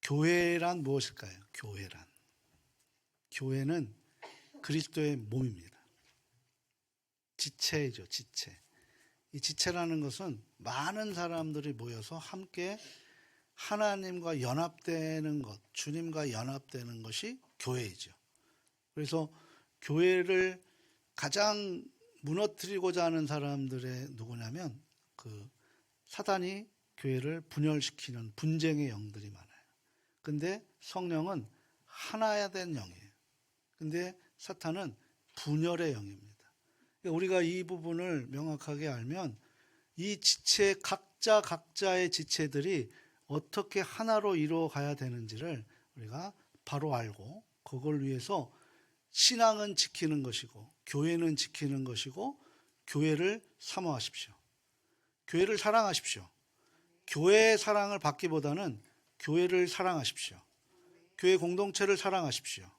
교회란 무엇일까요? 교회는 그리스도의 몸입니다. 지체죠, 지체. 이 지체라는 것은 많은 사람들이 모여서 함께 하나님과 연합되는 것, 주님과 연합되는 것이 교회이죠. 그래서 교회를 가장 무너뜨리고자 하는 사람들의 누구냐면 사단이 교회를 분열시키는 분쟁의 영들이 많아요. 근데 성령은 하나야 된 영이에요. 근데 사탄은 분열의 영입니다. 우리가 이 부분을 명확하게 알면 이 지체 각자의 지체들이 어떻게 하나로 이루어가야 되는지를 우리가 바로 알고 그걸 위해서 신앙은 지키는 것이고 교회는 지키는 것이고 교회를 사모하십시오. 교회를 사랑하십시오. 교회의 사랑을 받기보다는 교회를 사랑하십시오. 교회 공동체를 사랑하십시오.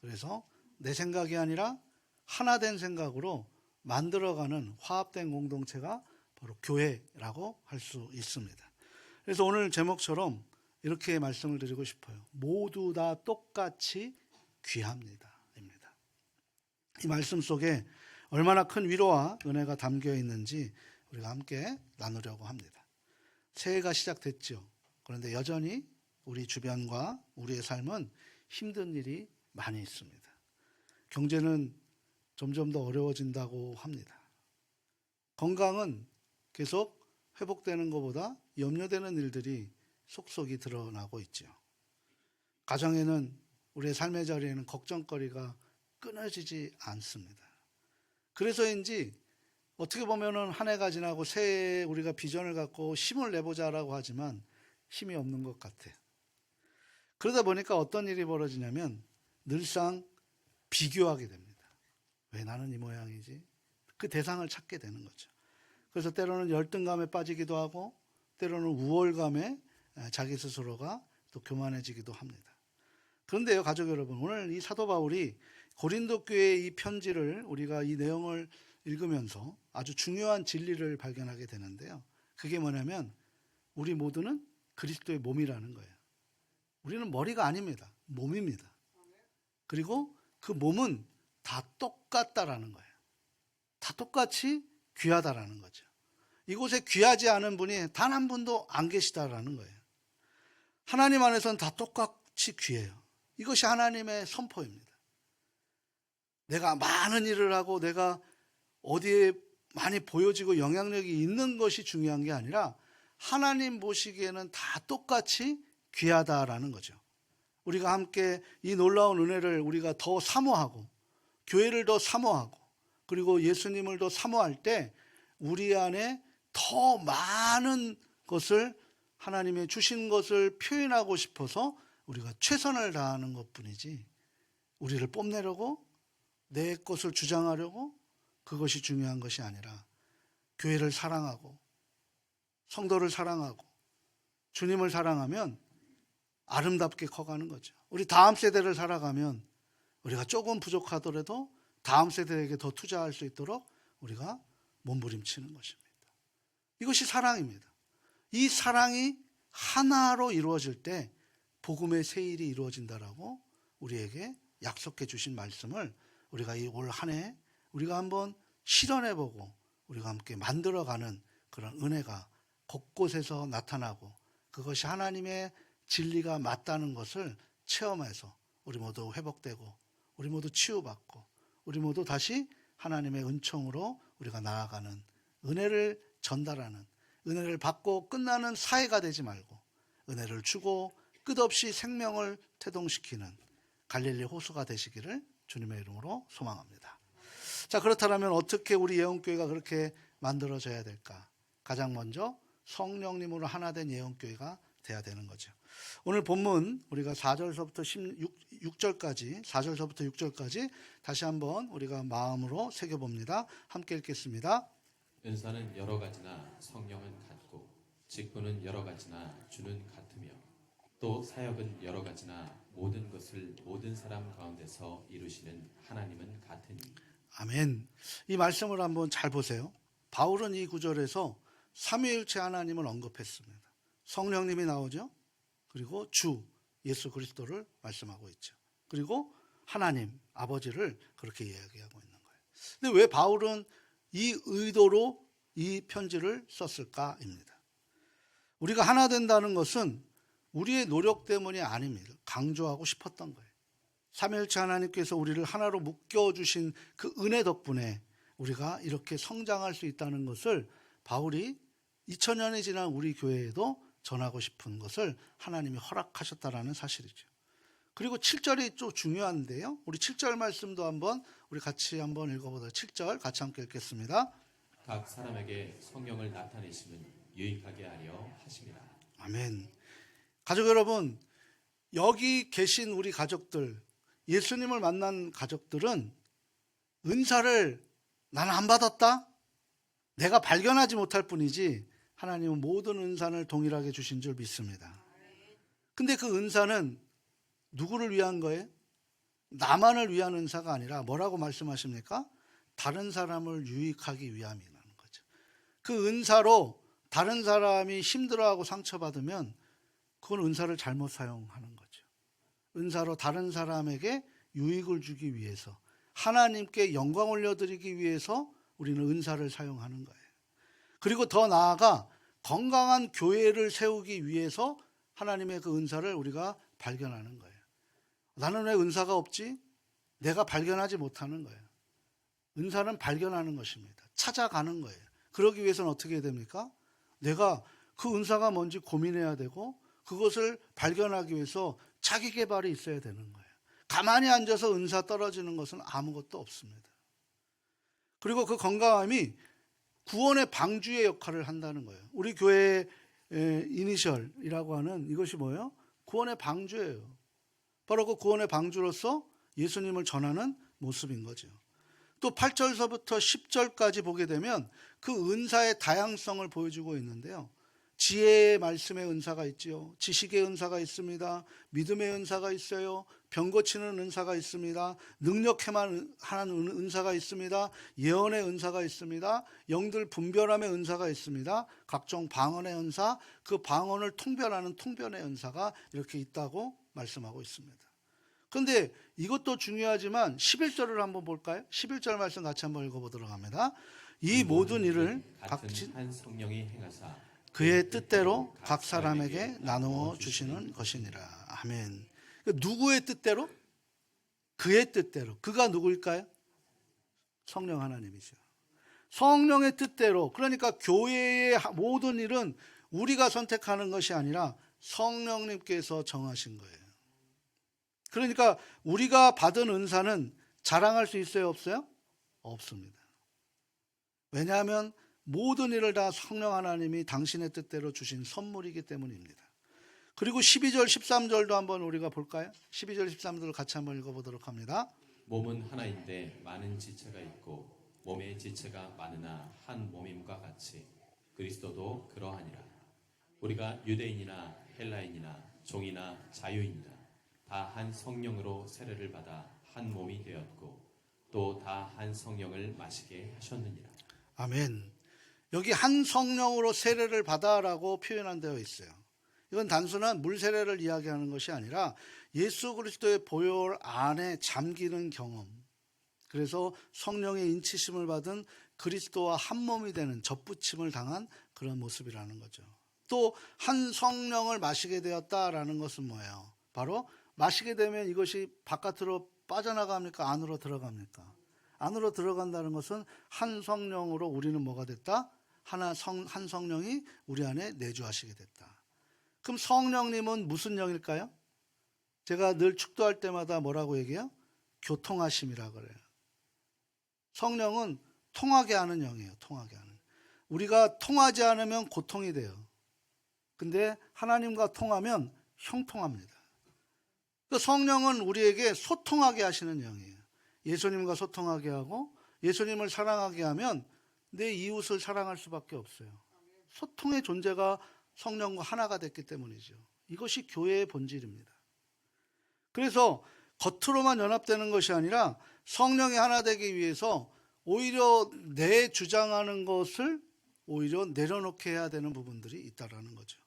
그래서 내 생각이 아니라 하나 된 생각으로 만들어가는 화합된 공동체가 바로 교회라고 할 수 있습니다. 그래서 오늘 제목처럼 이렇게 말씀을 드리고 싶어요. 모두 다 똑같이 귀합니다. 입니다. 이 말씀 속에 얼마나 큰 위로와 은혜가 담겨 있는지 우리가 함께 나누려고 합니다. 새해가 시작됐죠. 그런데 여전히 우리 주변과 우리의 삶은 힘든 일이 많이 있습니다. 경제는 점점 더 어려워진다고 합니다. 건강은 계속 회복되는 것보다 염려되는 일들이 속속이 드러나고 있죠. 가정에는 우리의 삶의 자리에는 걱정거리가 끊어지지 않습니다. 그래서인지 어떻게 보면은 한 해가 지나고 새해에 우리가 비전을 갖고 힘을 내보자라고 하지만 힘이 없는 것 같아요. 그러다 보니까 어떤 일이 벌어지냐면 늘상 비교하게 됩니다. 왜 나는 이 모양이지? 그 대상을 찾게 되는 거죠. 그래서 때로는 열등감에 빠지기도 하고 때로는 우월감에 자기 스스로가 또 교만해지기도 합니다. 그런데요, 가족 여러분, 오늘 이 사도 바울이 고린도 교회의 이 편지를 우리가 이 내용을 읽으면서 아주 중요한 진리를 발견하게 되는데요. 그게 뭐냐면 우리 모두는 그리스도의 몸이라는 거예요. 우리는 머리가 아닙니다. 몸입니다. 그리고 그 몸은 다 똑같다라는 거예요. 다 똑같이 귀하다라는 거죠. 이곳에 귀하지 않은 분이 단 한 분도 안 계시다라는 거예요. 하나님 안에서는 다 똑같이 귀해요. 이것이 하나님의 선포입니다. 내가 많은 일을 하고 내가 어디에 많이 보여지고 영향력이 있는 것이 중요한 게 아니라 하나님 보시기에는 다 똑같이 귀하다라는 거죠. 우리가 함께 이 놀라운 은혜를 우리가 더 사모하고 교회를 더 사모하고 그리고 예수님을 더 사모할 때 우리 안에 더 많은 것을 하나님의 주신 것을 표현하고 싶어서 우리가 최선을 다하는 것뿐이지 우리를 뽐내려고 내 것을 주장하려고 그것이 중요한 것이 아니라 교회를 사랑하고 성도를 사랑하고 주님을 사랑하면 아름답게 커가는 거죠. 우리 다음 세대를 살아가면 우리가 조금 부족하더라도 다음 세대에게 더 투자할 수 있도록 우리가 몸부림치는 것입니다. 이것이 사랑입니다. 이 사랑이 하나로 이루어질 때 복음의 세일이 이루어진다라고 우리에게 약속해 주신 말씀을 우리가 이 올 한 해 우리가 한번 실현해보고 우리가 함께 만들어가는 그런 은혜가 곳곳에서 나타나고 그것이 하나님의 진리가 맞다는 것을 체험해서 우리 모두 회복되고 우리 모두 치유받고 우리 모두 다시 하나님의 은총으로 우리가 나아가는 은혜를 전달하는 은혜를 받고 끝나는 사회가 되지 말고 은혜를 주고 끝없이 생명을 태동시키는 갈릴리 호수가 되시기를 주님의 이름으로 소망합니다. 자, 그렇다면 어떻게 우리 예언교회가 그렇게 만들어져야 될까? 가장 먼저 성령님으로 하나 된 예언교회가 돼야 되는 거죠. 오늘 본문 우리가 4절서부터 6절까지 4절서부터 6절까지 다시 한번 우리가 마음으로 새겨봅니다. 함께 읽겠습니다. 은사는 여러 가지나 성령은 같고 직분은 여러 가지나 주는 같으며 또 사역은 여러 가지나 모든 것을 모든 사람 가운데서 이루시는 하나님은 같으니. 아멘. 이 말씀을 한번 잘 보세요. 바울은 이 구절에서 삼위일체 하나님을 언급했습니다. 성령님이 나오죠. 그리고 주, 예수 그리스도를 말씀하고 있죠. 그리고 하나님 아버지를 그렇게 이야기하고 있는 거예요. 근데 왜 바울은 이 의도로 이 편지를 썼을까입니다. 우리가 하나 된다는 것은 우리의 노력 때문이 아닙니다. 강조하고 싶었던 거예요. 삼위일체 하나님께서 우리를 하나로 묶여주신 그 은혜 덕분에 우리가 이렇게 성장할 수 있다는 것을 바울이 2000년이 지난 우리 교회에도 전하고 싶은 것을 하나님이 허락하셨다라는 사실이죠. 그리고 7절이 좀 중요한데요. 우리 7절 말씀도 우리 같이 한번 읽어보도록 7절 같이 함께 읽겠습니다. 각 사람에게 성령을 나타내심은 유익하게 하려 하심이라. 아멘. 가족 여러분, 여기 계신 우리 가족들, 예수님을 만난 가족들은 은사를 나는 안 받았다? 내가 발견하지 못할 뿐이지 하나님은 모든 은사를 동일하게 주신 줄 믿습니다. 근데 그 은사는 누구를 위한 거예요? 나만을 위한 은사가 아니라 뭐라고 말씀하십니까? 다른 사람을 유익하기 위함이라는 거죠. 그 은사로 다른 사람이 힘들어하고 상처받으면 그건 은사를 잘못 사용하는 거죠. 은사로 다른 사람에게 유익을 주기 위해서, 하나님께 영광 올려드리기 위해서 우리는 은사를 사용하는 거예요. 그리고 더 나아가 건강한 교회를 세우기 위해서 하나님의 그 은사를 우리가 발견하는 거예요. 나는 왜 은사가 없지? 내가 발견하지 못하는 거예요. 은사는 발견하는 것입니다. 찾아가는 거예요. 그러기 위해서는 어떻게 해야 됩니까? 내가 그 은사가 뭔지 고민해야 되고 그것을 발견하기 위해서 자기 개발이 있어야 되는 거예요. 가만히 앉아서 은사 떨어지는 것은 아무것도 없습니다. 그리고 그 건강함이 구원의 방주의 역할을 한다는 거예요. 우리 교회의 이니셜이라고 하는 이것이 뭐예요? 구원의 방주예요. 바로 그 구원의 방주로서 예수님을 전하는 모습인 거죠. 또 8절서부터 10절까지 보게 되면 그 은사의 다양성을 보여주고 있는데요. 지혜의 말씀의 은사가 있지요. 지식의 은사가 있습니다. 믿음의 은사가 있어요. 병 고치는 은사가 있습니다. 능력해만 하는 은사가 있습니다. 예언의 은사가 있습니다. 영들 분별함의 은사가 있습니다. 각종 방언의 은사, 그 방언을 통변하는 통변의 은사가 이렇게 있다고 말씀하고 있습니다. 그런데 이것도 중요하지만 11절을 한번 볼까요? 11절 말씀 같이 한번 읽어보도록 합니다. 이 모든 일을 같은 한 성령이 행하사 그의 뜻대로 각 사람에게 나누어 주시는 것이니라. 아멘. 누구의 뜻대로? 그의 뜻대로. 그가 누구일까요? 성령 하나님이죠. 성령의 뜻대로. 그러니까 교회의 모든 일은 우리가 선택하는 것이 아니라 성령님께서 정하신 거예요. 그러니까 우리가 받은 은사는 자랑할 수 있어요, 없어요? 없습니다. 왜냐하면 모든 일을 다 성령 하나님이 당신의 뜻대로 주신 선물이기 때문입니다. 그리고 12절, 13절도 한번 우리가 볼까요? 12절, 13절을 같이 한번 읽어보도록 합니다. 몸은 하나인데 많은 지체가 있고 몸의 지체가 많으나 한 몸임과 같이 그리스도도 그러하니라. 우리가 유대인이나 헬라인이나 종이나 자유인이나 다 한 성령으로 세례를 받아 한 몸이 되었고 또 다 한 성령을 마시게 하셨느니라. 아멘. 여기 한 성령으로 세례를 받아라고 표현한 되어 있어요. 이건 단순한 물 세례를 이야기하는 것이 아니라 예수 그리스도의 보혈 안에 잠기는 경험. 그래서 성령의 인치심을 받은 그리스도와 한 몸이 되는 접붙임을 당한 그런 모습이라는 거죠. 또 한 성령을 마시게 되었다라는 것은 뭐예요? 바로 마시게 되면 이것이 바깥으로 빠져나갑니까? 안으로 들어갑니까? 안으로 들어간다는 것은 한 성령으로 우리는 뭐가 됐다? 한 성령이 우리 안에 내주하시게 됐다. 그럼 성령님은 무슨 영일까요? 제가 늘 축도할 때마다 뭐라고 얘기해요? 교통하심이라 그래요. 성령은 통하게 하는 영이에요. 통하게 하는. 우리가 통하지 않으면 고통이 돼요. 근데 하나님과 통하면 형통합니다. 성령은 우리에게 소통하게 하시는 영이에요. 예수님과 소통하게 하고 예수님을 사랑하게 하면 내 이웃을 사랑할 수밖에 없어요. 소통의 존재가 성령과 하나가 됐기 때문이죠. 이것이 교회의 본질입니다. 그래서 겉으로만 연합되는 것이 아니라 성령이 하나 되기 위해서 오히려 내 주장하는 것을 오히려 내려놓게 해야 되는 부분들이 있다라는 거죠.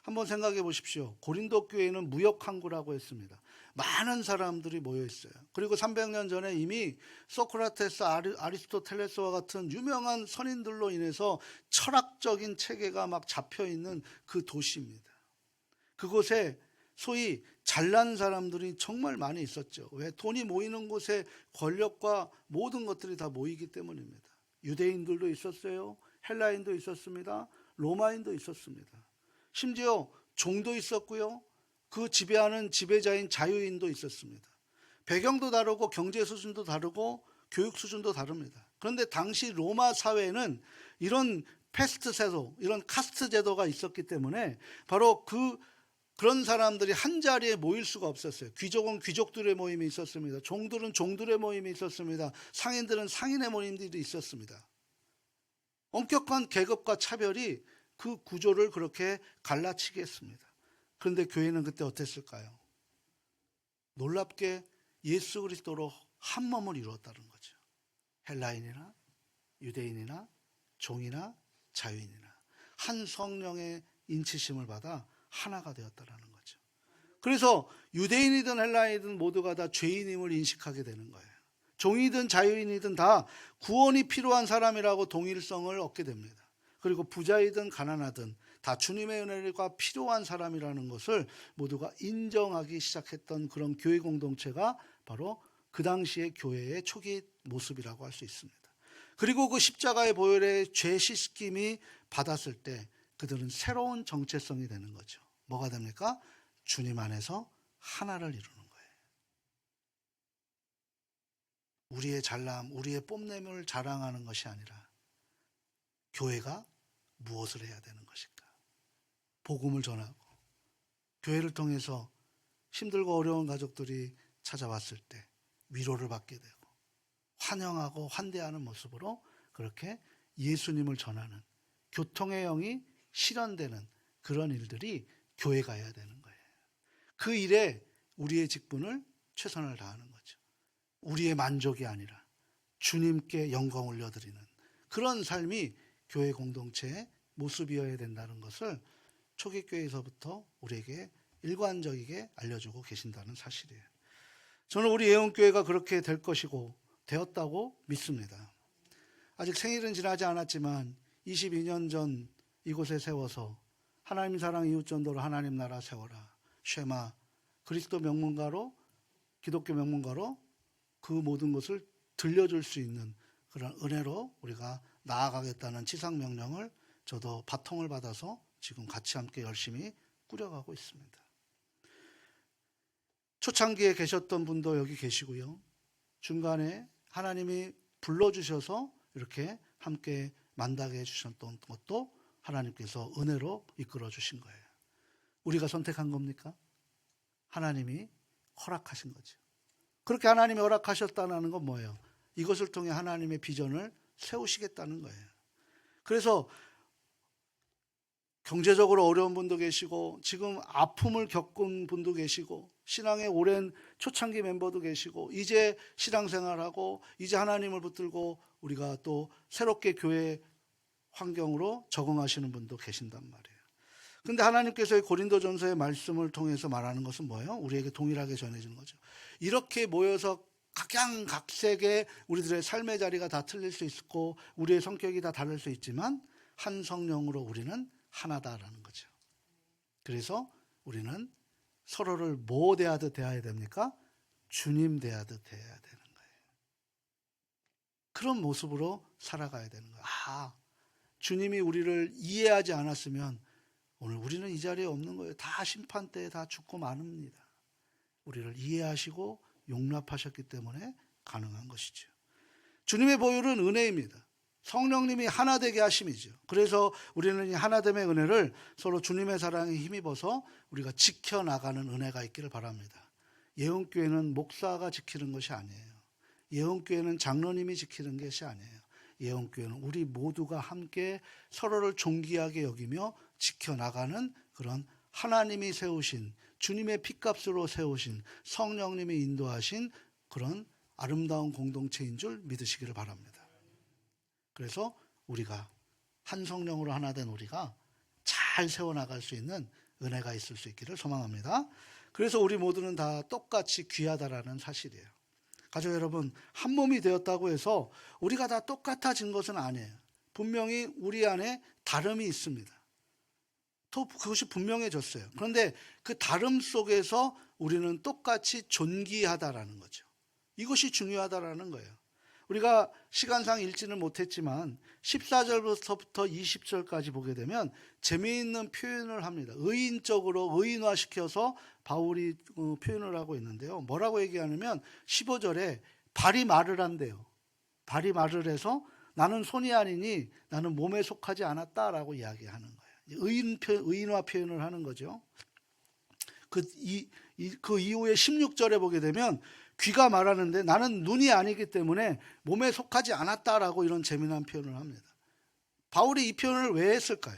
한번 생각해 보십시오. 고린도 교회는 무역 항구라고 했습니다. 많은 사람들이 모여 있어요. 그리고 300년 전에 이미 소크라테스, 아리스토텔레스와 같은 유명한 선인들로 인해서 철학적인 체계가 막 잡혀 있는 그 도시입니다. 그곳에 소위 잘난 사람들이 정말 많이 있었죠. 왜? 돈이 모이는 곳에 권력과 모든 것들이 다 모이기 때문입니다. 유대인들도 있었어요. 헬라인도 있었습니다. 로마인도 있었습니다. 심지어 종도 있었고요. 그 지배하는 지배자인 자유인도 있었습니다. 배경도 다르고 경제 수준도 다르고 교육 수준도 다릅니다. 그런데 당시 로마 사회는 이런 패스트 제도, 이런 카스트 제도가 있었기 때문에 바로 그런 사람들이 한 자리에 모일 수가 없었어요. 귀족은 귀족들의 모임이 있었습니다. 종들은 종들의 모임이 있었습니다. 상인들은 상인의 모임들이 있었습니다. 엄격한 계급과 차별이 그 구조를 그렇게 갈라치게 했습니다. 그런데 교회는 그때 어땠을까요? 놀랍게 예수 그리스도로 한 몸을 이루었다는 거죠. 헬라인이나 유대인이나 종이나 자유인이나 한 성령의 인치심을 받아 하나가 되었다는 거죠. 그래서 유대인이든 헬라인이든 모두가 다 죄인임을 인식하게 되는 거예요. 종이든 자유인이든 다 구원이 필요한 사람이라고 동일성을 얻게 됩니다. 그리고 부자이든 가난하든 다 주님의 은혜가 필요한 사람이라는 것을 모두가 인정하기 시작했던 그런 교회 공동체가 바로 그 당시의 교회의 초기 모습이라고 할 수 있습니다. 그리고 그 십자가의 보혈의 죄 씻김이 받았을 때 그들은 새로운 정체성이 되는 거죠. 뭐가 됩니까? 주님 안에서 하나를 이루는 거예요. 우리의 잘남, 우리의 뽐냄을 자랑하는 것이 아니라 교회가 무엇을 해야 되는 것일까? 복음을 전하고 교회를 통해서 힘들고 어려운 가족들이 찾아왔을 때 위로를 받게 되고 환영하고 환대하는 모습으로 그렇게 예수님을 전하는 교통의 영이 실현되는 그런 일들이 교회가 해야 되는 거예요. 그 일에 우리의 직분을 최선을 다하는 거죠. 우리의 만족이 아니라 주님께 영광 올려드리는 그런 삶이 교회 공동체의 모습이어야 된다는 것을 초기 교회에서부터 우리에게 일관적이게 알려주고 계신다는 사실이에요. 저는 우리 예언교회가 그렇게 될 것이고 되었다고 믿습니다. 아직 생일은 지나지 않았지만 22년 전 이곳에 세워서 하나님 사랑 이웃 전도로 하나님 나라 세워라, 쉐마, 그리스도 명문가로, 기독교 명문가로 그 모든 것을 들려줄 수 있는 그런 은혜로 우리가 나아가겠다는 지상명령을 저도 바통을 받아서 지금 같이 함께 열심히 꾸려가고 있습니다. 초창기에 계셨던 분도 여기 계시고요. 중간에 하나님이 불러주셔서 이렇게 함께 만나게 해주셨던 것도 하나님께서 은혜로 이끌어 주신 거예요. 우리가 선택한 겁니까? 하나님이 허락하신 거죠. 그렇게 하나님이 허락하셨다는 건 뭐예요? 이것을 통해 하나님의 비전을 세우시겠다는 거예요. 그래서 경제적으로 어려운 분도 계시고 지금 아픔을 겪은 분도 계시고 신앙의 오랜 초창기 멤버도 계시고 이제 신앙생활하고 이제 하나님을 붙들고 우리가 또 새롭게 교회 환경으로 적응하시는 분도 계신단 말이에요. 근데 하나님께서의 고린도전서의 말씀을 통해서 말하는 것은 뭐예요? 우리에게 동일하게 전해지는 거죠. 이렇게 모여서 각양각색의 우리들의 삶의 자리가 다 틀릴 수 있고 우리의 성격이 다 다를 수 있지만 한 성령으로 우리는 하나다라는 거죠. 그래서 우리는 서로를 뭐 대하듯 대해야 됩니까? 주님 대하듯 대해야 되는 거예요. 그런 모습으로 살아가야 되는 거예요. 주님이 우리를 이해하지 않았으면 오늘 우리는 이 자리에 없는 거예요. 다 심판 때에 다 죽고 마늡니다. 우리를 이해하시고 용납하셨기 때문에 가능한 것이죠. 주님의 보혈은 은혜입니다. 성령님이 하나 되게 하심이죠. 그래서 우리는 이 하나됨의 은혜를 서로 주님의 사랑에 힘입어서 우리가 지켜나가는 은혜가 있기를 바랍니다. 예언교회는 목사가 지키는 것이 아니에요. 예언교회는 장로님이 지키는 것이 아니에요. 예언교회는 우리 모두가 함께 서로를 존귀하게 여기며 지켜나가는 그런 하나님이 세우신 주님의 핏값으로 세우신 성령님이 인도하신 그런 아름다운 공동체인 줄 믿으시기를 바랍니다. 그래서 우리가 한 성령으로 하나 된 우리가 잘 세워나갈 수 있는 은혜가 있을 수 있기를 소망합니다. 그래서 우리 모두는 다 똑같이 귀하다라는 사실이에요. 가족 여러분, 한 몸이 되었다고 해서 우리가 다 똑같아진 것은 아니에요. 분명히 우리 안에 다름이 있습니다. 또 그것이 분명해졌어요. 그런데 그 다름 속에서 우리는 똑같이 존귀하다라는 거죠. 이것이 중요하다라는 거예요. 우리가 시간상 읽지는 못했지만 14절부터 20절까지 보게 되면 재미있는 표현을 합니다. 의인적으로 의인화시켜서 바울이 표현을 하고 있는데요. 뭐라고 얘기하냐면 15절에 발이 말을 한대요. 발이 말을 해서 나는 손이 아니니 나는 몸에 속하지 않았다라고 이야기하는 거예요. 의인화 표현을 하는 거죠. 그 이후에 16절에 보게 되면 귀가 말하는데 나는 눈이 아니기 때문에 몸에 속하지 않았다라고 이런 재미난 표현을 합니다. 바울이 이 표현을 왜 했을까요?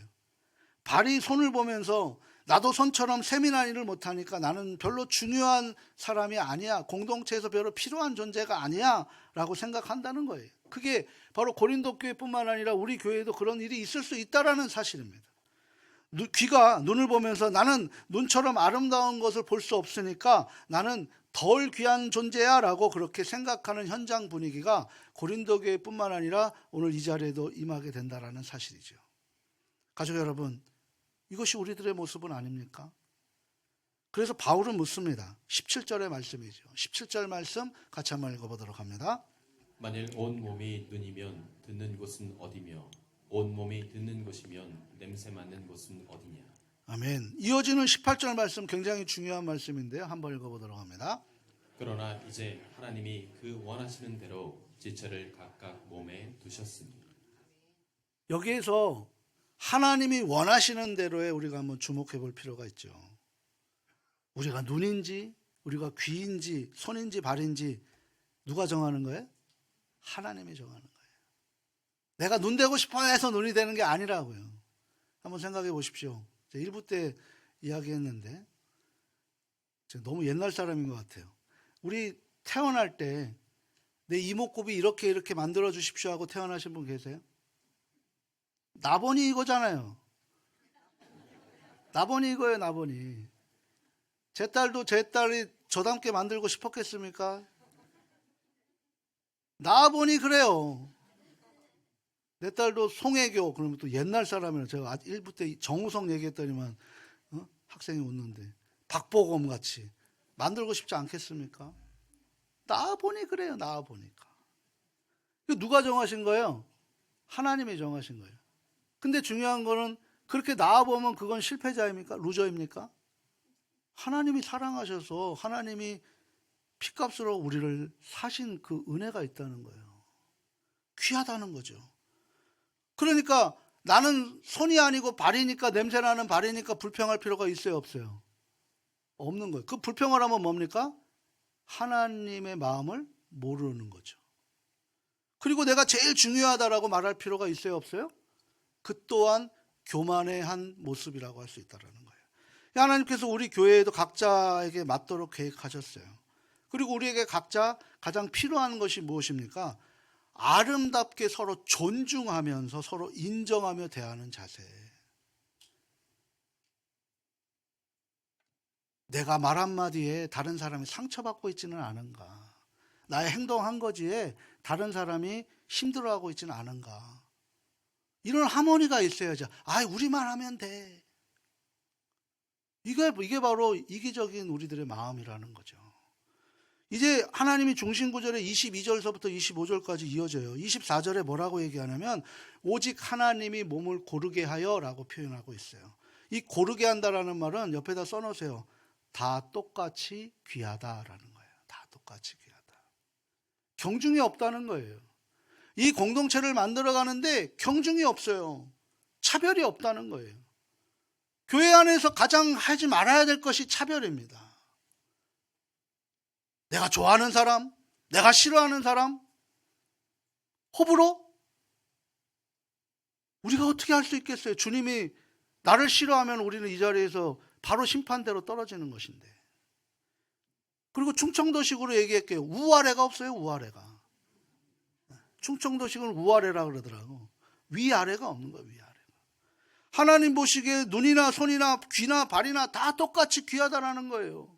발이 손을 보면서 나도 손처럼 세밀한 일을 못하니까 나는 별로 중요한 사람이 아니야, 공동체에서 별로 필요한 존재가 아니야 라고 생각한다는 거예요. 그게 바로 고린도 교회뿐만 아니라 우리 교회에도 그런 일이 있을 수 있다라는 사실입니다. 귀가 눈을 보면서 나는 눈처럼 아름다운 것을 볼 수 없으니까 나는 덜 귀한 존재야 라고 그렇게 생각하는 현장 분위기가 고린도 교회뿐만 아니라 오늘 이 자리에도 임하게 된다는 사실이죠. 가족 여러분, 이것이 우리들의 모습은 아닙니까? 그래서 바울은 묻습니다. 17절의 말씀이죠. 17절 말씀 같이 한번 읽어보도록 합니다. 만일 온 몸이 눈이면 듣는 곳은 어디며 온 몸이 듣는 곳이면 냄새 맡는 곳은 어디냐. 아멘. 이어지는 18절 말씀 굉장히 중요한 말씀인데요. 한번 읽어보도록 합니다. 그러나 이제 하나님이 그 원하시는 대로 지체를 각각 몸에 두셨으니. 여기에서 하나님이 원하시는 대로에 우리가 한번 주목해 볼 필요가 있죠. 우리가 눈인지 우리가 귀인지 손인지 발인지 누가 정하는 거예요? 하나님이 정하는 거예요. 내가 눈 되고 싶어 해서 눈이 되는 게 아니라고요. 한번 생각해 보십시오. 제가 1부 때 이야기했는데 제가 너무 옛날 사람인 것 같아요. 우리 태어날 때 내 이목구비 이렇게 만들어 주십시오 하고 태어나신 분 계세요? 나번이 이거잖아요. 나번이 이거예요, 나번이. 제 딸도 제 딸이 저닮게 만들고 싶었겠습니까? 나번이 그래요. 내 딸도 송혜교, 그러면 또 옛날 사람이라 제가 1부 때 정우성 얘기했더니만 학생이 웃는데 박보검 같이 만들고 싶지 않겠습니까? 나보니 그래요, 나보니까. 누가 정하신 거예요? 하나님이 정하신 거예요. 근데 중요한 거는 그렇게 나와보면 그건 실패자입니까? 루저입니까? 하나님이 사랑하셔서 하나님이 피값으로 우리를 사신 그 은혜가 있다는 거예요. 귀하다는 거죠. 그러니까 나는 손이 아니고 발이니까, 냄새나는 발이니까 불평할 필요가 있어요, 없어요? 없는 거예요. 그 불평을 하면 뭡니까? 하나님의 마음을 모르는 거죠. 그리고 내가 제일 중요하다라고 말할 필요가 있어요, 없어요? 그 또한 교만의 한 모습이라고 할 수 있다는 거예요. 하나님께서 우리 교회에도 각자에게 맞도록 계획하셨어요. 그리고 우리에게 각자 가장 필요한 것이 무엇입니까? 아름답게 서로 존중하면서 서로 인정하며 대하는 자세. 내가 말 한마디에 다른 사람이 상처받고 있지는 않은가? 나의 행동 한 가지에 다른 사람이 힘들어하고 있지는 않은가? 이런 하모니가 있어야죠. 우리만 하면 돼. 이게 바로 이기적인 우리들의 마음이라는 거죠. 이제 하나님이 중심구절에 22절서부터 25절까지 이어져요. 24절에 뭐라고 얘기하냐면 오직 하나님이 몸을 고르게 하여 라고 표현하고 있어요. 이 고르게 한다라는 말은 옆에다 써놓으세요. 다 똑같이 귀하다라는 거예요. 다 똑같이 귀하다. 경중이 없다는 거예요. 이 공동체를 만들어가는데 경중이 없어요. 차별이 없다는 거예요. 교회 안에서 가장 하지 말아야 될 것이 차별입니다. 내가 좋아하는 사람, 내가 싫어하는 사람, 호불호? 우리가 어떻게 할 수 있겠어요? 주님이 나를 싫어하면 우리는 이 자리에서 바로 심판대로 떨어지는 것인데. 그리고 충청도식으로 얘기할게요. 우아래가 없어요, 우아래가. 충청도식은 우아래라 그러더라고. 위아래가 없는 거예요, 위아래가. 하나님 보시기에 눈이나 손이나 귀나 발이나 다 똑같이 귀하다라는 거예요.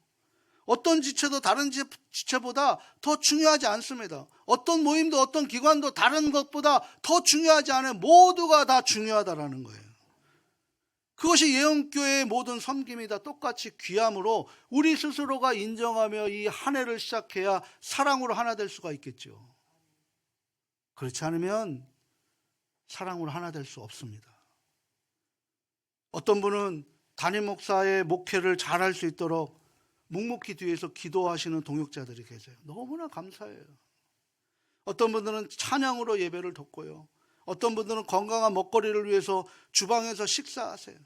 어떤 지체도 다른 지체보다 더 중요하지 않습니다. 어떤 모임도 어떤 기관도 다른 것보다 더 중요하지 않아요. 모두가 다 중요하다라는 거예요. 그것이 예언교회의 모든 섬김이 다 똑같이 귀함으로 우리 스스로가 인정하며 이 한 해를 시작해야 사랑으로 하나 될 수가 있겠죠. 그렇지 않으면 사랑으로 하나 될 수 없습니다. 어떤 분은 담임 목사의 목회를 잘할 수 있도록 묵묵히 뒤에서 기도하시는 동역자들이 계세요. 너무나 감사해요. 어떤 분들은 찬양으로 예배를 돕고요. 어떤 분들은 건강한 먹거리를 위해서 주방에서 식사하세요.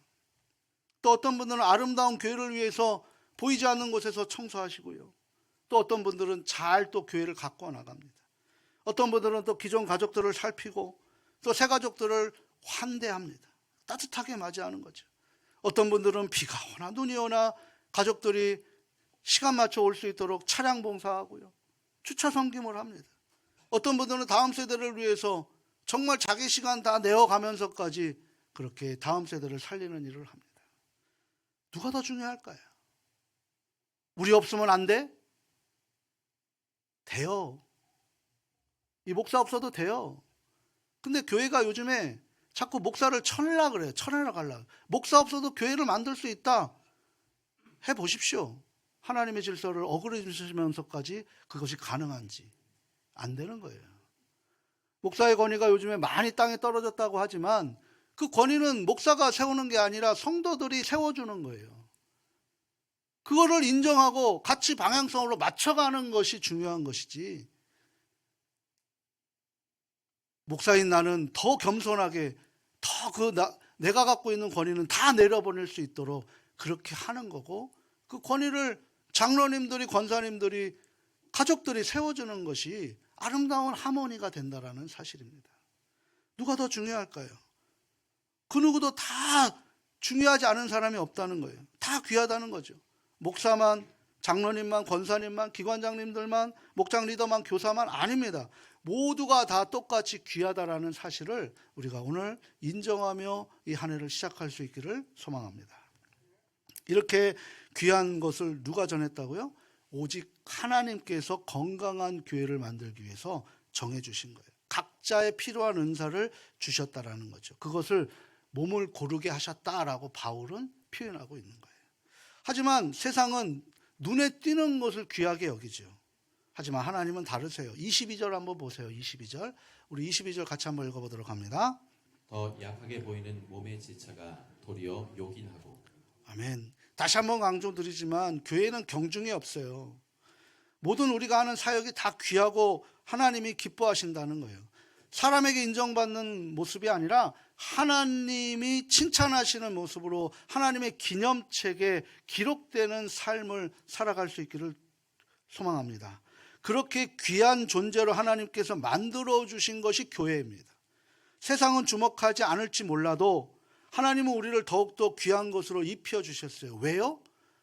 또 어떤 분들은 아름다운 교회를 위해서 보이지 않는 곳에서 청소하시고요. 또 어떤 분들은 잘 또 교회를 가꿔 나갑니다. 어떤 분들은 또 기존 가족들을 살피고 또 새 가족들을 환대합니다. 따뜻하게 맞이하는 거죠. 어떤 분들은 비가 오나 눈이 오나 가족들이 시간 맞춰 올 수 있도록 차량 봉사하고요. 주차 섬김을 합니다. 어떤 분들은 다음 세대를 위해서 정말 자기 시간 다 내어가면서까지 그렇게 다음 세대를 살리는 일을 합니다. 누가 더 중요할까요? 우리 없으면 안 돼? 돼요. 이 목사 없어도 돼요. 근데 교회가 요즘에 자꾸 목사를 쳐내려 그래요. 쳐내려 가려고. 목사 없어도 교회를 만들 수 있다. 해보십시오. 하나님의 질서를 어그러지면서까지 그것이 가능한지. 안 되는 거예요. 목사의 권위가 요즘에 많이 땅에 떨어졌다고 하지만 그 권위는 목사가 세우는 게 아니라 성도들이 세워주는 거예요. 그거를 인정하고 같이 방향성으로 맞춰가는 것이 중요한 것이지, 목사인 나는 더 겸손하게 내가 갖고 있는 권위는 다 내려보낼 수 있도록 그렇게 하는 거고, 그 권위를 장로님들이, 권사님들이, 가족들이 세워주는 것이 아름다운 하모니가 된다라는 사실입니다. 누가 더 중요할까요? 그 누구도 다 중요하지 않은 사람이 없다는 거예요. 다 귀하다는 거죠. 목사만, 장로님만, 권사님만, 기관장님들만, 목장 리더만, 교사만 아닙니다. 모두가 다 똑같이 귀하다라는 사실을 우리가 오늘 인정하며 이 한 해를 시작할 수 있기를 소망합니다. 이렇게 귀한 것을 누가 전했다고요? 오직 하나님께서 건강한 교회를 만들기 위해서 정해주신 거예요. 각자의 필요한 은사를 주셨다라는 거죠. 그것을 몸을 고르게 하셨다라고 바울은 표현하고 있는 거예요. 하지만 세상은 눈에 띄는 것을 귀하게 여기죠. 하지만 하나님은 다르세요. 22절 한번 보세요. 22절. 우리 22절 같이 한번 읽어보도록 합니다. 더 약하게 보이는 몸의 지체가 도리어 요긴하고. 아멘. 다시 한번 강조드리지만 교회는 경중이 없어요. 모든 우리가 하는 사역이 다 귀하고 하나님이 기뻐하신다는 거예요. 사람에게 인정받는 모습이 아니라 하나님이 칭찬하시는 모습으로 하나님의 기념책에 기록되는 삶을 살아갈 수 있기를 소망합니다. 그렇게 귀한 존재로 하나님께서 만들어 주신 것이 교회입니다. 세상은 주목하지 않을지 몰라도 하나님은 우리를 더욱더 귀한 것으로 입혀주셨어요. 왜요?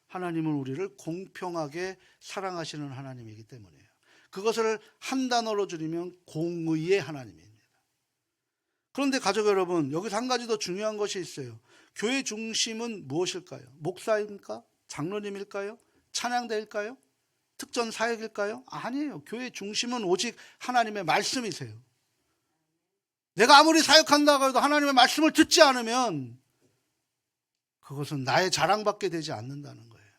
하나님은 우리를 공평하게 사랑하시는 하나님이기 때문이에요. 그것을 한 단어로 줄이면 공의의 하나님입니다. 그런데 가족 여러분, 여기서 한 가지 더 중요한 것이 있어요. 교회 중심은 무엇일까요? 목사입니까? 장로님일까요? 찬양대일까요? 특전 사역일까요? 아니에요. 교회 중심은 오직 하나님의 말씀이세요. 내가 아무리 사역한다고 해도 하나님의 말씀을 듣지 않으면 그것은 나의 자랑밖에 되지 않는다는 거예요.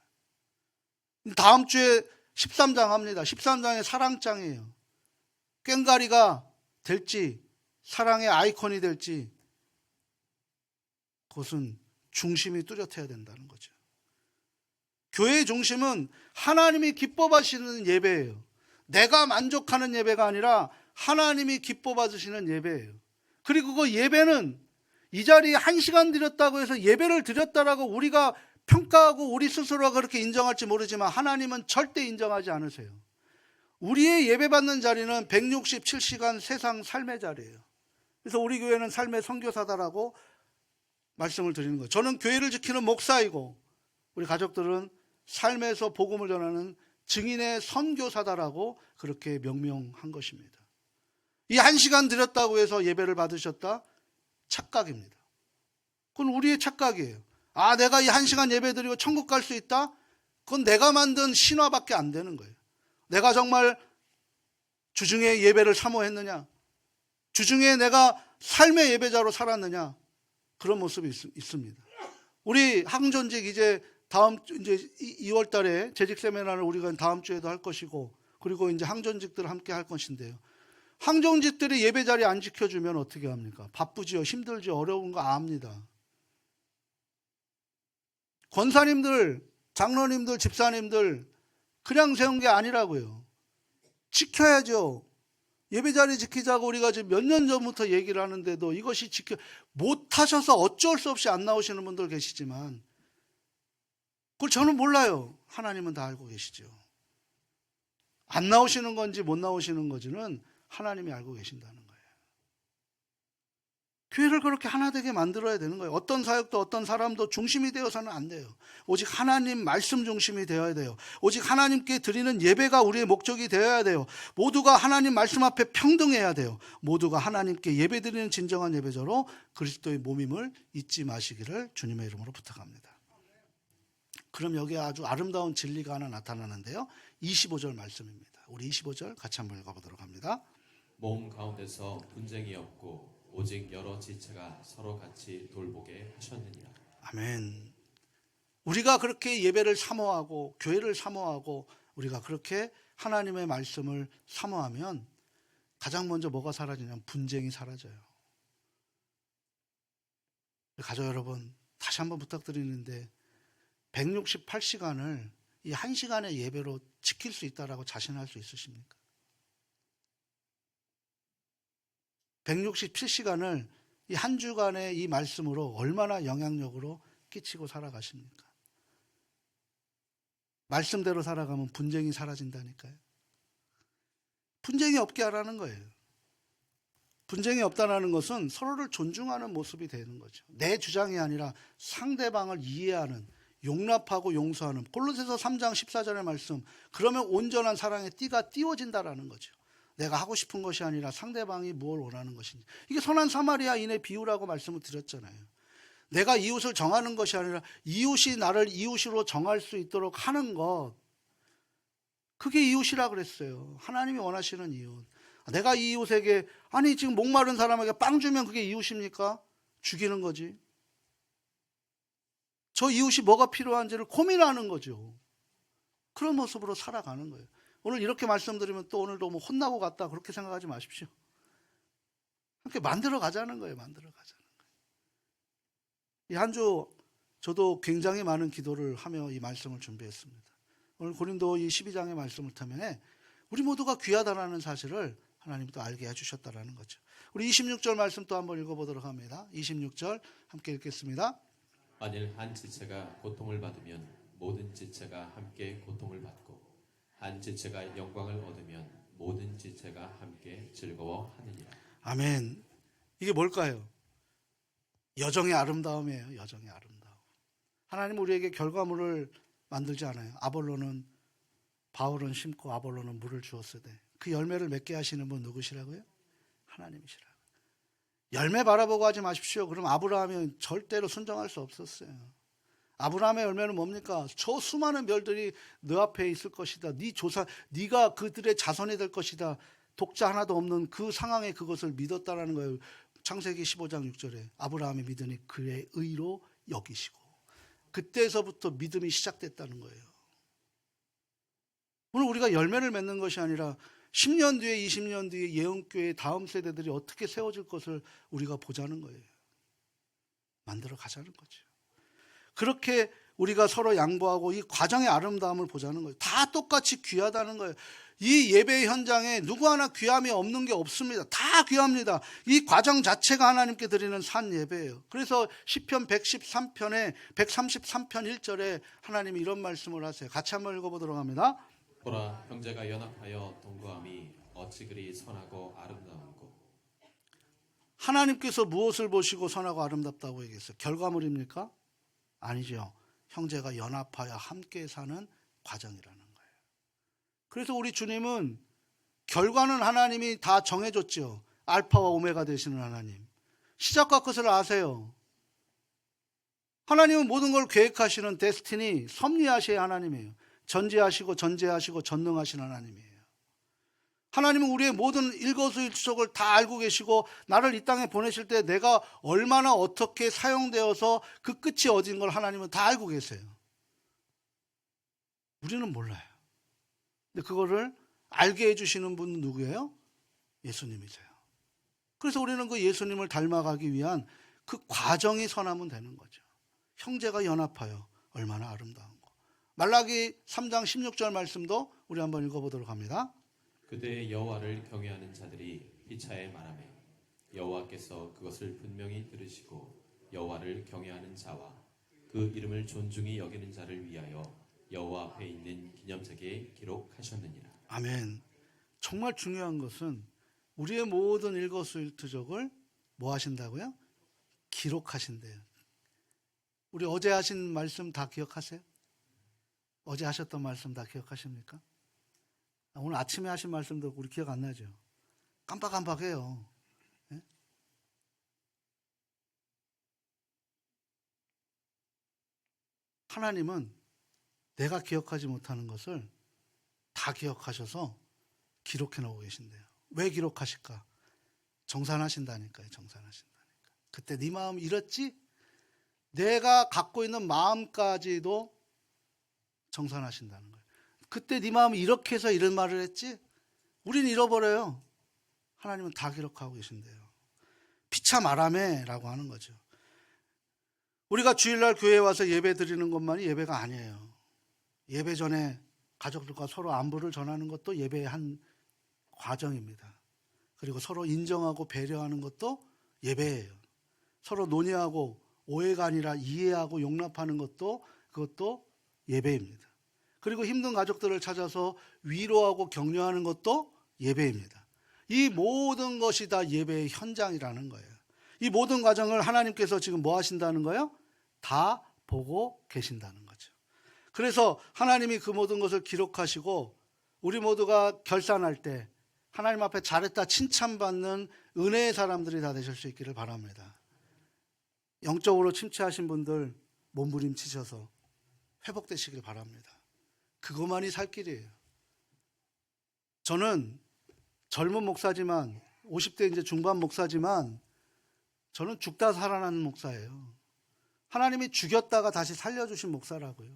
다음 주에 13장 합니다. 13장의 사랑장이에요. 꽹가리가 될지 사랑의 아이콘이 될지 그것은 중심이 뚜렷해야 된다는 거죠. 교회의 중심은 하나님이 기뻐 받으시는 예배예요. 내가 만족하는 예배가 아니라 하나님이 기뻐 받으시는 예배예요. 그리고 그 예배는 이 자리에 1시간 드렸다고 해서 예배를 드렸다라고 우리가 평가하고 우리 스스로가 그렇게 인정할지 모르지만 하나님은 절대 인정하지 않으세요. 우리의 예배받는 자리는 167시간 세상 삶의 자리예요. 그래서 우리 교회는 삶의 선교사다라고 말씀을 드리는 거예요. 저는 교회를 지키는 목사이고 우리 가족들은 삶에서 복음을 전하는 증인의 선교사다라고 그렇게 명명한 것입니다. 이 1시간 드렸다고 해서 예배를 받으셨다? 착각입니다. 그건 우리의 착각이에요. 아, 내가 이 1시간 예배 드리고 천국 갈 수 있다? 그건 내가 만든 신화밖에 안 되는 거예요. 내가 정말 주중에 예배를 사모했느냐? 주중에 내가 삶의 예배자로 살았느냐? 그런 모습이 있습니다. 우리 항전직 이제 2월 달에 재직 세미나를 우리가 다음 주에도 할 것이고, 그리고 이제 항전직들 함께 할 것인데요. 항전직들이 예배 자리 안 지켜주면 어떻게 합니까? 바쁘지요, 힘들지요, 어려운 거 압니다. 권사님들, 장로님들, 집사님들 그냥 세운 게 아니라고요. 지켜야죠. 예배 자리 지키자고 우리가 지금 몇 년 전부터 얘기를 하는데도 이것이 못하셔서 어쩔 수 없이 안 나오시는 분들 계시지만, 그걸 저는 몰라요. 하나님은 다 알고 계시죠. 안 나오시는 건지 못 나오시는 건지는 하나님이 알고 계신다는 거예요. 교회를 그렇게 하나 되게 만들어야 되는 거예요. 어떤 사역도 어떤 사람도 중심이 되어서는 안 돼요. 오직 하나님 말씀 중심이 되어야 돼요. 오직 하나님께 드리는 예배가 우리의 목적이 되어야 돼요. 모두가 하나님 말씀 앞에 평등해야 돼요. 모두가 하나님께 예배 드리는 진정한 예배자로 그리스도의 몸임을 잊지 마시기를 주님의 이름으로 부탁합니다. 그럼 여기에 아주 아름다운 진리가 하나 나타나는데요. 25절 말씀입니다. 우리 25절 같이 한번 읽어보도록 합니다. 몸 가운데서 분쟁이 없고 오직 여러 지체가 서로 같이 돌보게 하셨느니라. 아멘. 우리가 그렇게 예배를 사모하고 교회를 사모하고 우리가 그렇게 하나님의 말씀을 사모하면 가장 먼저 뭐가 사라지냐면 분쟁이 사라져요. 가족 여러분, 다시 한번 부탁드리는데 168시간을 이 1시간의 예배로 지킬 수 있다라고 자신할 수 있으십니까? 167시간을 이 한 주간의 이 말씀으로 얼마나 영향력으로 끼치고 살아가십니까? 말씀대로 살아가면 분쟁이 사라진다니까요. 분쟁이 없게 하라는 거예요. 분쟁이 없다는 것은 서로를 존중하는 모습이 되는 거죠. 내 주장이 아니라 상대방을 이해하는, 용납하고 용서하는, 골로새서 3장 14절의 말씀, 그러면 온전한 사랑의 띠가 띄워진다라는 거죠. 내가 하고 싶은 것이 아니라 상대방이 뭘 원하는 것인지. 이게 선한 사마리아인의 비유라고 말씀을 드렸잖아요. 내가 이웃을 정하는 것이 아니라 이웃이 나를 이웃으로 정할 수 있도록 하는 것, 그게 이웃이라 그랬어요. 하나님이 원하시는 이웃. 내가 이 이웃에게, 아니 지금 목마른 사람에게 빵 주면 그게 이웃입니까? 죽이는 거지. 저 이웃이 뭐가 필요한지를 고민하는 거죠. 그런 모습으로 살아가는 거예요. 오늘 이렇게 말씀드리면 또 오늘도 뭐 혼나고 갔다 그렇게 생각하지 마십시오. 이렇게 만들어 가자는 거예요. 만들어 가자는 거예요. 이 한 주 저도 굉장히 많은 기도를 하며 이 말씀을 준비했습니다. 오늘 고린도 이 12장의 말씀을 통해 우리 모두가 귀하다라는 사실을 하나님이 또 알게 해주셨다라는 거죠. 우리 26절 말씀 또 한번 읽어보도록 합니다. 26절 함께 읽겠습니다. 만일 한 지체가 고통을 받으면 모든 지체가 함께 고통을 받고 한 지체가 영광을 얻으면 모든 지체가 함께 즐거워하느니라. 아멘. 이게 뭘까요? 여정의 아름다움이에요. 여정의 아름다움. 하나님 우리에게 결과물을 만들지 않아요. 아볼로는 바울은 심고 아볼로는 물을 주었으되 그 열매를 맺게 하시는 분 누구시라고요? 하나님이시라고요. 열매 바라보고 하지 마십시오. 그럼 아브라함이 절대로 순종할 수 없었어요. 아브라함의 열매는 뭡니까? 저 수많은 별들이 너 앞에 있을 것이다. 네 조상, 네가 그들의 자손이 될 것이다. 독자 하나도 없는 그 상황에 그것을 믿었다라는 거예요. 창세기 15장 6절에 아브라함이 믿으니 그의 의로 여기시고, 그때서부터 믿음이 시작됐다는 거예요. 오늘 우리가 열매를 맺는 것이 아니라 10년 뒤에 20년 뒤에 예언교회의 다음 세대들이 어떻게 세워질 것을 우리가 보자는 거예요. 만들어 가자는 거죠. 그렇게 우리가 서로 양보하고 이 과정의 아름다움을 보자는 거예요. 다 똑같이 귀하다는 거예요. 이 예배 현장에 누구 하나 귀함이 없는 게 없습니다. 다 귀합니다. 이 과정 자체가 하나님께 드리는 산 예배예요. 그래서 시편 113편에 133편 1절에 하나님이 이런 말씀을 하세요. 같이 한번 읽어보도록 합니다. 보라, 형제가 연합하여 동거함이 어찌 그리 선하고 아름다운고. 하나님께서 무엇을 보시고 선하고 아름답다고 얘기했어요? 결과물입니까? 아니죠. 형제가 연합하여 함께 사는 과정이라는 거예요. 그래서 우리 주님은 결과는 하나님이 다 정해줬죠. 알파와 오메가 되시는 하나님. 시작과 끝을 아세요. 하나님은 모든 걸 계획하시는 데스티니, 섭리하시의 하나님이에요. 전지하시고 전제하시고 전능하신 하나님이에요. 하나님은 우리의 모든 일거수일투족을 다 알고 계시고 나를 이 땅에 보내실 때 내가 얼마나 어떻게 사용되어서 그 끝이 어딘 걸 하나님은 다 알고 계세요. 우리는 몰라요. 근데 그거를 알게 해주시는 분은 누구예요? 예수님이세요. 그래서 우리는 그 예수님을 닮아가기 위한 그 과정이 선하면 되는 거죠. 형제가 연합하여 얼마나 아름다운 거. 말라기 3장 16절 말씀도 우리 한번 읽어보도록 합니다. 그때 여호와를 경외하는 자들이 피차에 말하매 여호와께서 그것을 분명히 들으시고 여호와를 경외하는 자와 그 이름을 존중히 여기는 자를 위하여 여호와 앞에 있는 기념책에 기록하셨느니라. 아멘. 정말 중요한 것은 우리의 모든 일거수일투족을 뭐 하신다고요? 기록하신대요. 우리 어제 하신 말씀 다 기억하세요? 어제 하셨던 말씀 다 기억하십니까? 오늘 아침에 하신 말씀도 우리 기억 안 나죠? 깜빡깜빡해요. 예? 하나님은 내가 기억하지 못하는 것을 다 기억하셔서 기록해 놓고 계신대요. 왜 기록하실까? 정산하신다니까요. 정산하신다니까. 그때 네 마음 잃었지? 내가 갖고 있는 마음까지도 정산하신다는 거예요. 그때 네 마음이 이렇게 해서 이런 말을 했지? 우린 잃어버려요. 하나님은 다 기록하고 계신대요. 피차 말하매라고 하는 거죠. 우리가 주일날 교회에 와서 예배 드리는 것만이 예배가 아니에요. 예배 전에 가족들과 서로 안부를 전하는 것도 예배의 한 과정입니다. 그리고 서로 인정하고 배려하는 것도 예배예요. 서로 논의하고 오해가 아니라 이해하고 용납하는 것도 그것도 예배입니다. 그리고 힘든 가족들을 찾아서 위로하고 격려하는 것도 예배입니다. 이 모든 것이 다 예배의 현장이라는 거예요. 이 모든 과정을 하나님께서 지금 뭐 하신다는 거예요? 다 보고 계신다는 거죠. 그래서 하나님이 그 모든 것을 기록하시고 우리 모두가 결산할 때 하나님 앞에 잘했다 칭찬받는 은혜의 사람들이 다 되실 수 있기를 바랍니다. 영적으로 침체하신 분들 몸부림치셔서 회복되시길 바랍니다. 그것만이 살 길이에요. 저는 젊은 목사지만 50대 이제 중반 목사지만 저는 죽다 살아나는 목사예요. 하나님이 죽였다가 다시 살려주신 목사라고요.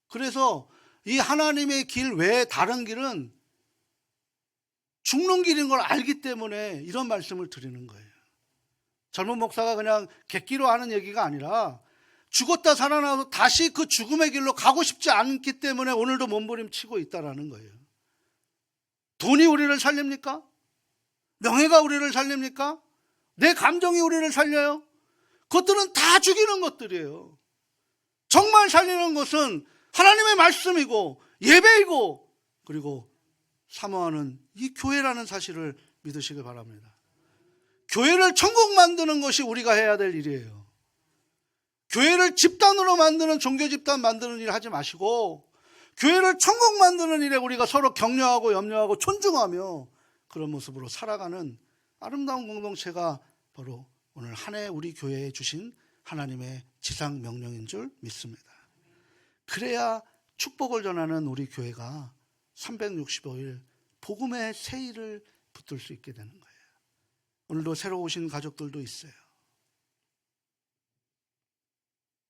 그래서 이 하나님의 길 외에 다른 길은 죽는 길인 걸 알기 때문에 이런 말씀을 드리는 거예요. 젊은 목사가 그냥 객기로 하는 얘기가 아니라 죽었다 살아나서 다시 그 죽음의 길로 가고 싶지 않기 때문에 오늘도 몸부림치고 있다라는 거예요. 돈이 우리를 살립니까? 명예가 우리를 살립니까? 내 감정이 우리를 살려요? 그것들은 다 죽이는 것들이에요. 정말 살리는 것은 하나님의 말씀이고 예배이고 그리고 사모하는 이 교회라는 사실을 믿으시길 바랍니다. 교회를 천국 만드는 것이 우리가 해야 될 일이에요. 교회를 집단으로 만드는 종교 집단 만드는 일 하지 마시고 교회를 천국 만드는 일에 우리가 서로 격려하고 염려하고 존중하며 그런 모습으로 살아가는 아름다운 공동체가 바로 오늘 한 해 우리 교회에 주신 하나님의 지상 명령인 줄 믿습니다. 그래야 축복을 전하는 우리 교회가 365일 복음의 세일을 붙들 수 있게 되는 거예요. 오늘도 새로 오신 가족들도 있어요.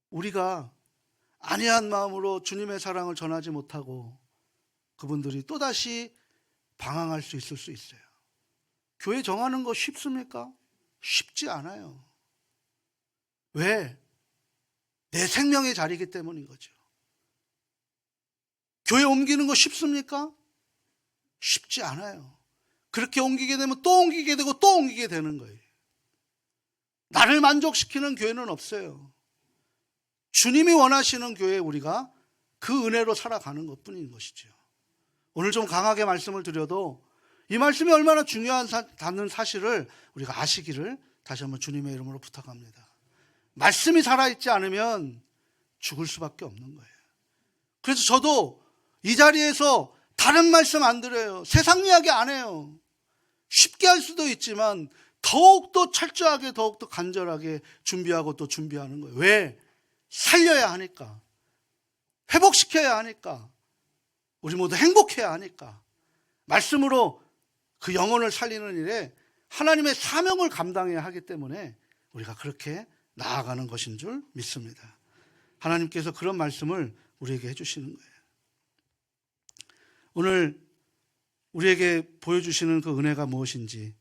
우리가 안이한 마음으로 주님의 사랑을 전하지 못하고 그분들이 또다시 방황할 수 있을 수 있어요. 교회 정하는 거 쉽습니까? 쉽지 않아요. 왜? 내 생명의 자리이기 때문인 거죠. 교회 옮기는 거 쉽습니까? 쉽지 않아요. 그렇게 옮기게 되면 또 옮기게 되고 또 옮기게 되는 거예요. 나를 만족시키는 교회는 없어요. 주님이 원하시는 교회에 우리가 그 은혜로 살아가는 것뿐인 것이죠. 오늘 좀 강하게 말씀을 드려도 이 말씀이 얼마나 중요하다는 사실을 우리가 아시기를 다시 한번 주님의 이름으로 부탁합니다. 말씀이 살아있지 않으면 죽을 수밖에 없는 거예요. 그래서 저도 이 자리에서 다른 말씀 안 드려요. 세상 이야기 안 해요. 쉽게 할 수도 있지만 더욱더 철저하게 더욱더 간절하게 준비하고 또 준비하는 거예요. 왜? 살려야 하니까, 회복시켜야 하니까, 우리 모두 행복해야 하니까 말씀으로 그 영혼을 살리는 일에 하나님의 사명을 감당해야 하기 때문에 우리가 그렇게 나아가는 것인 줄 믿습니다. 하나님께서 그런 말씀을 우리에게 해주시는 거예요. 오늘 우리에게 보여주시는 그 은혜가 무엇인지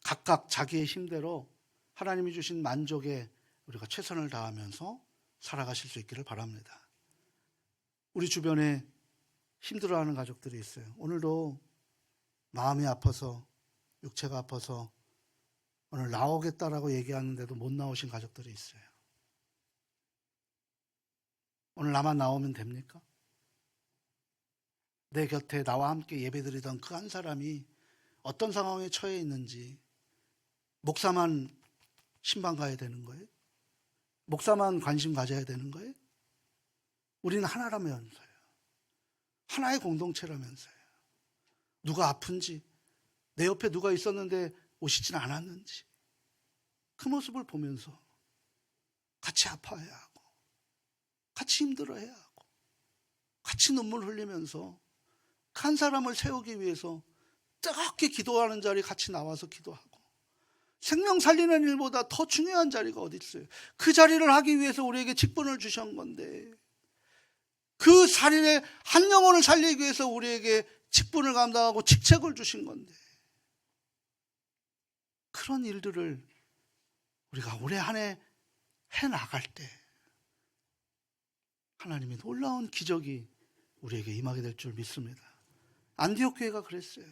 각각 자기의 힘대로 하나님이 주신 만족에 우리가 최선을 다하면서 살아가실 수 있기를 바랍니다. 우리 주변에 힘들어하는 가족들이 있어요. 오늘도 마음이 아파서, 육체가 아파서 오늘 나오겠다라고 얘기하는데도 못 나오신 가족들이 있어요. 오늘 나만 나오면 됩니까? 내 곁에 나와 함께 예배드리던 그 한 사람이 어떤 상황에 처해 있는지 목사만 신방 가야 되는 거예요? 목사만 관심 가져야 되는 거예요? 우리는 하나라면서요. 하나의 공동체라면서요. 누가 아픈지, 내 옆에 누가 있었는데 오시진 않았는지 그 모습을 보면서 같이 아파해야 하고, 같이 힘들어해야 하고, 같이 눈물 흘리면서 그 한 사람을 세우기 위해서 뜨겁게 기도하는 자리 같이 나와서 기도하고, 생명 살리는 일보다 더 중요한 자리가 어디 있어요? 그 자리를 하기 위해서 우리에게 직분을 주신 건데, 그 자리에 한 영혼을 살리기 위해서 우리에게 직분을 감당하고 직책을 주신 건데, 그런 일들을 우리가 올해 한 해 해나갈 때 하나님의 놀라운 기적이 우리에게 임하게 될 줄 믿습니다. 안디옥 교회가 그랬어요.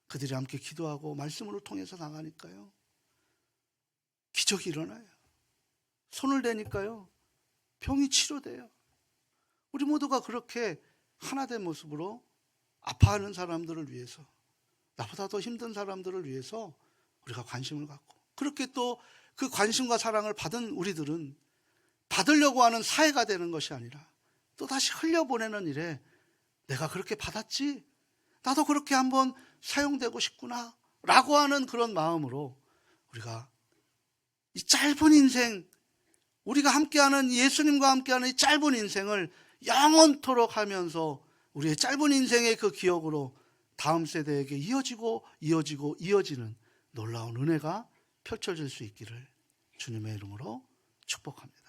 그들이 함께 기도하고 말씀으로 통해서 나가니까요, 기적이 일어나요. 손을 대니까요, 병이 치료돼요. 우리 모두가 그렇게 하나된 모습으로 아파하는 사람들을 위해서, 나보다 더 힘든 사람들을 위해서 우리가 관심을 갖고, 그렇게 또 그 관심과 사랑을 받은 우리들은 받으려고 하는 사회가 되는 것이 아니라 또다시 흘려보내는 일에 내가 그렇게 받았지, 나도 그렇게 한번 사용되고 싶구나 라고 하는 그런 마음으로 우리가 이 짧은 인생, 우리가 함께하는, 예수님과 함께하는 이 짧은 인생을 영원토록 하면서 우리의 짧은 인생의 그 기억으로 다음 세대에게 이어지는 놀라운 은혜가 펼쳐질 수 있기를 주님의 이름으로 축복합니다.